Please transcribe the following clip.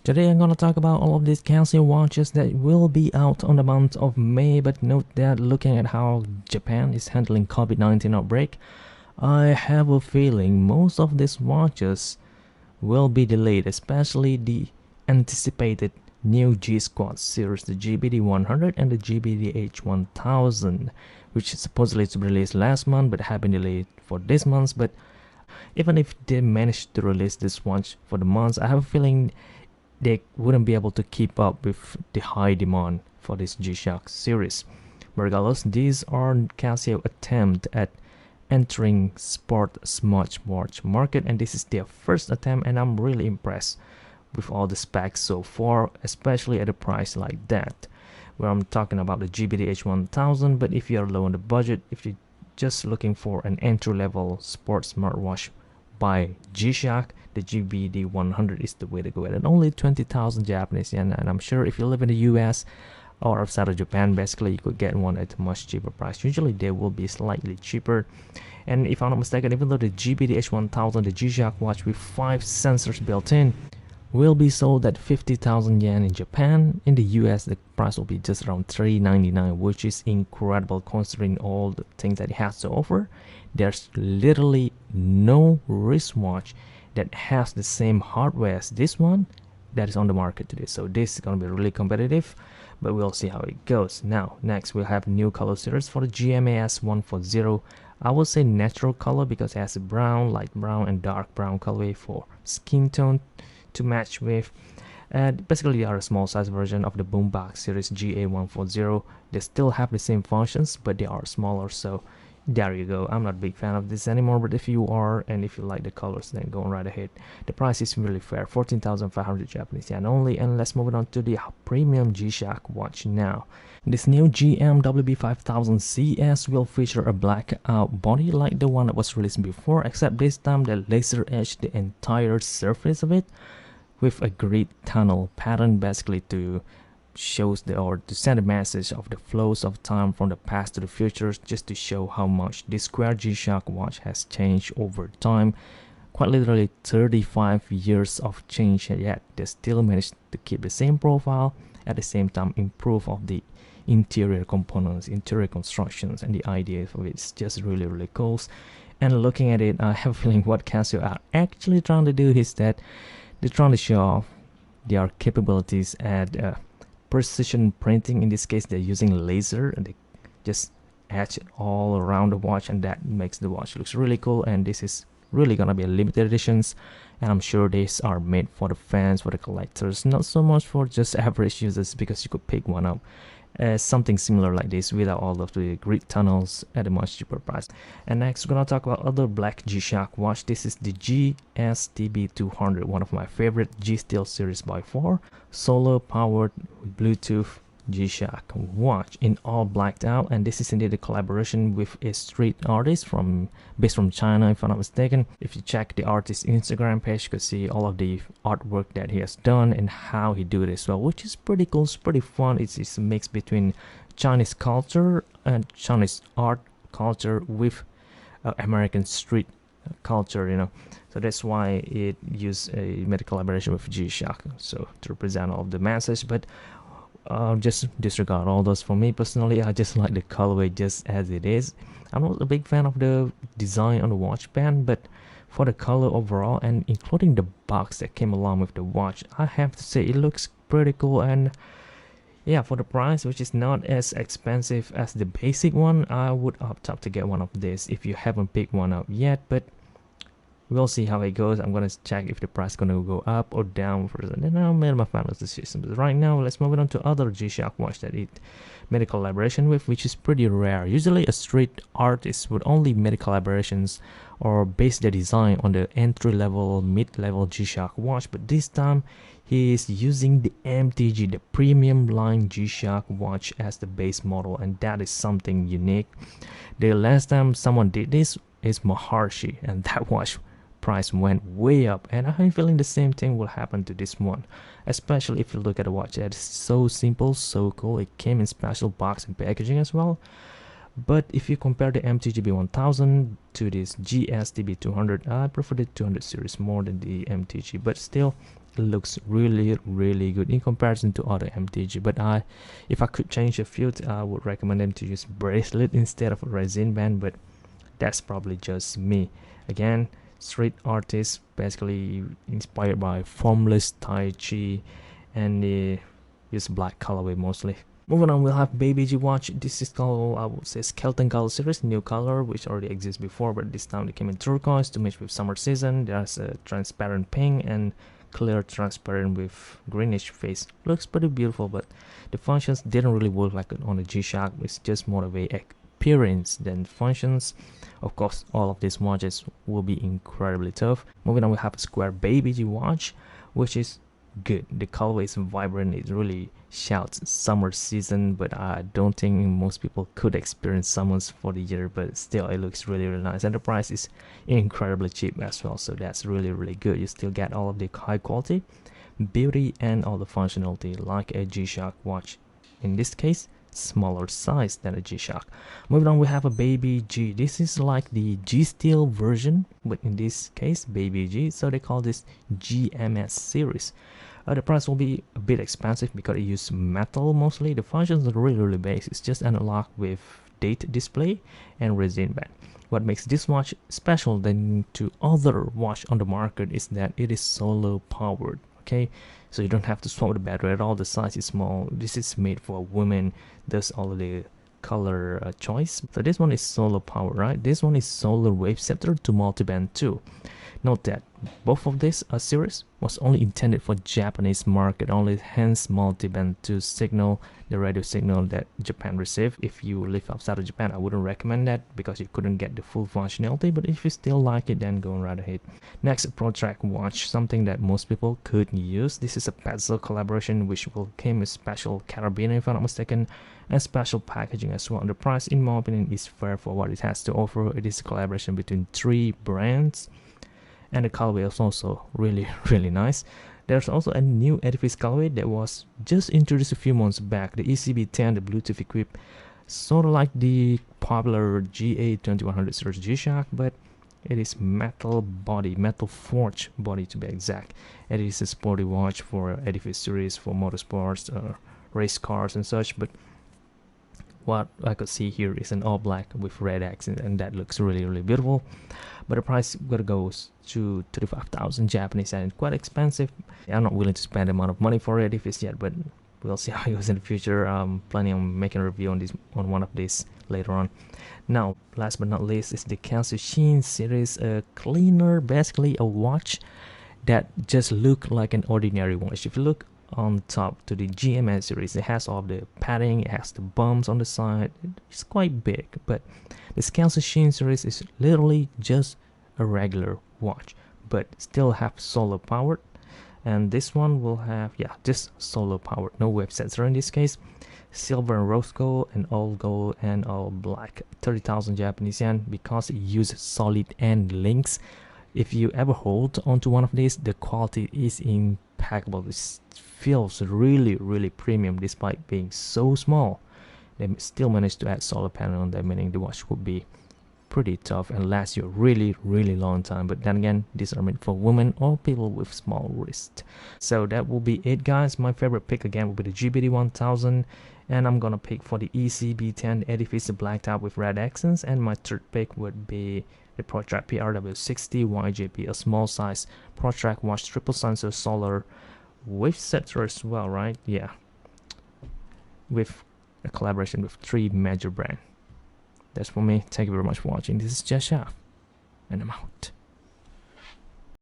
Today I'm gonna talk about all of these CASIO watches that will be out on the month of May, but note that looking at how Japan is handling COVID-19 outbreak, I have a feeling most of these watches will be delayed, especially the anticipated new G Squad series, the GBD 100 and the GBD H 1000, which is supposedly to be released last month but have been delayed for this month. But even if they manage to release this watch for the months, I have a feeling they wouldn't be able to keep up with the high demand for this G-Shock series. Regardless, these are Casio attempt at entering sport smartwatch market, and this is their first attempt, and I'm really impressed with all the specs so far, especially at a price like that, where I'm talking about the GBD H1000. But if you're low on the budget, if you're just looking for an entry-level sports smartwatch by G-Shock, the GBD 100 is the way to go at only 20,000 Japanese yen, and I'm sure if you live in the US or outside of Japan, basically you could get one at a much cheaper price. Usually they will be slightly cheaper. And if I'm not mistaken, even though the GBD H1000, the G-Shock watch with 5 sensors built in, will be sold at 50,000 yen in Japan, in the US the price will be just around 399, which is incredible considering all the things that it has to offer. There's literally no wristwatch that has the same hardware as this one that is on the market today, so this is going to be really competitive, but we'll see how it goes. Now next we'll have new color series for the GMAS 140. I would say natural color because it has a brown, light brown and dark brown colorway for skin tone to match with. And basically they are a small size version of the boombox series GA140. They still have the same functions, but they are smaller, so there you go. I'm not a big fan of this anymore, but if you are and if you like the colors, then go right ahead. The price is really fair, 14,500 Japanese yen only. And let's move on to the premium G-Shock watch now. This new GMWB5000 CS will feature a blackout body like the one that was released before, except this time they laser etched the entire surface of it with a grid tunnel pattern, basically to shows to send a message of the flows of time from the past to the future, just to show how much this square G-Shock watch has changed over time. Quite literally 35 years of change, yet they still managed to keep the same profile, at the same time improve of the interior components, interior constructions, and the idea of it is just really cool. And looking at it, I have a feeling what Casio are actually trying to do is that they're trying to show off their capabilities at precision printing. In this case they're using laser and they just etch it all around the watch, and that makes the watch looks really cool. And this is really gonna be a limited editions, and I'm sure these are made for the fans, for the collectors, not so much for just average users, because you could pick one up something similar like this without all of the grid tunnels at a much cheaper price. And next we're gonna talk about other black G-Shock watch. This is the GSTB200, one of my favorite G-Steel series by far. Solar powered Bluetooth G-Shock watch in all blacked out, and this is indeed a collaboration with a street artist based from China, if I'm not mistaken. If you check the artist's Instagram page, you could see all of the artwork that he has done and how he do it as well, which is pretty cool. It's pretty fun. It's a mix between Chinese culture and Chinese art culture with American street culture, you know. So that's why it made a collaboration with G-Shock, so to represent all of the message. But just disregard all those. For me personally, I just like the colorway just as it is. I'm not a big fan of the design on the watch band, but for the color overall and including the box that came along with the watch, I have to say it looks pretty cool. And yeah, for the price, which is not as expensive as the basic one, I would opt up to get one of this if you haven't picked one up yet. But we'll see how it goes. I'm gonna check if the price is gonna go up or down first, and then I'll make my final decision. But right now, let's move on to other G-Shock watch that it made a collaboration with, which is pretty rare. Usually, a street artist would only make collaborations or base their design on the entry-level, mid-level G-Shock watch. But this time, he is using the MTG, the premium line G-Shock watch, as the base model, and that is something unique. The last time someone did this is Maharshi, and that watch price went way up, and I'm feeling the same thing will happen to this one, especially if you look at the watch. It's so simple, so cool. It came in special box and packaging as well. But if you compare the MTGB 1000 to this GSTB 200, I prefer the 200 series more than the MTG, but still it looks really good in comparison to other MTG. But if I could change a few, I would recommend them to use bracelet instead of a resin band, but that's probably just me. Again, street artists basically inspired by formless Tai Chi, and they use black colorway mostly. Moving on, we'll have Baby G watch. This is called, I would say, Skeleton Color series, new color, which already exists before, but this time they came in turquoise to match with summer season. There's a transparent pink and clear transparent with greenish face. Looks pretty beautiful, but the functions didn't really work like on the G-Shock. It's just more of a appearance than functions. Of course, all of these watches will be incredibly tough. Moving on, we have a Square Baby G watch, which is good. The colorway is vibrant. It really shouts summer season, but I don't think most people could experience summers for the year, but still it looks really nice, and the price is incredibly cheap as well, so that's really good. You still get all of the high quality, beauty, and all the functionality like a G-Shock watch. In this case, smaller size than a G-Shock. Moving on, we have a Baby G. This is like the G-Steel version, but in this case Baby G, so they call this GMS series. The price will be a bit expensive because it uses metal mostly. The functions are really basic. It's just analog with date display and resin band. What makes this watch special than to other watch on the market is that it is solar powered. Okay, so you don't have to swap the battery at all. The size is small. This is made for women. There's all the color choice. So this one is solar power, right? This one is solar wave scepter to multiband too. Note that both of these series was only intended for Japanese market only, hence multiband to signal the radio signal that Japan received. If you live outside of Japan, I wouldn't recommend that because you couldn't get the full functionality, but if you still like it, then go right ahead. Next, ProTrack watch, something that most people could use. This is a Petzl collaboration which will came with special carabiner if I'm not mistaken, and special packaging as well. The price, in my opinion, is fair for what it has to offer. It is a collaboration between 3 brands, and the colorway is also really nice. There's also a new edifice colorway that was just introduced a few months back, the ECB10, the Bluetooth equipped, sort of like the popular GA2100 series G-Shock, but it is metal body, metal forged body to be exact. It is a sporty watch for edifice series, for motorsports, race cars and such, but what I could see here is an all black with red accent, and that looks really beautiful. But the price gotta goes to 35,000 Japanese, and quite expensive. I'm not willing to spend the amount of money for it if it's yet, but we'll see how it goes in the future. I'm planning on making a review on one of these later on. Now, last but not least is the CASIO Sheen series, a cleaner, basically a watch that just look like an ordinary watch. If you look on top to the GMS series, it has all of the padding, it has the bumps on the side, it's quite big, but the CASIO Sheen series is literally just a regular watch, but still have solar powered, and this one will have, yeah, just solar powered, no wave sensor in this case. Silver and rose gold and all gold and all black, 30,000 Japanese yen, because it uses solid end links. If you ever hold onto one of these, the quality is impeccable. It feels really premium despite being so small. They still managed to add solar panel on that, meaning the watch would be pretty tough and last you a really long time. But then again, these are meant for women or people with small wrist. So that will be it, guys. My favorite pick again will be the GBD 1000, and I'm gonna pick for the ECB10 Edifice black top with red accents, and my third pick would be the ProTrack PRW60 YJP, a small size ProTrack watch, triple sensor solar wave sensor as well, right? Yeah, with a collaboration with 3 major brands. That's for me. Thank you very much for watching. This is Jeshaf, and I'm out.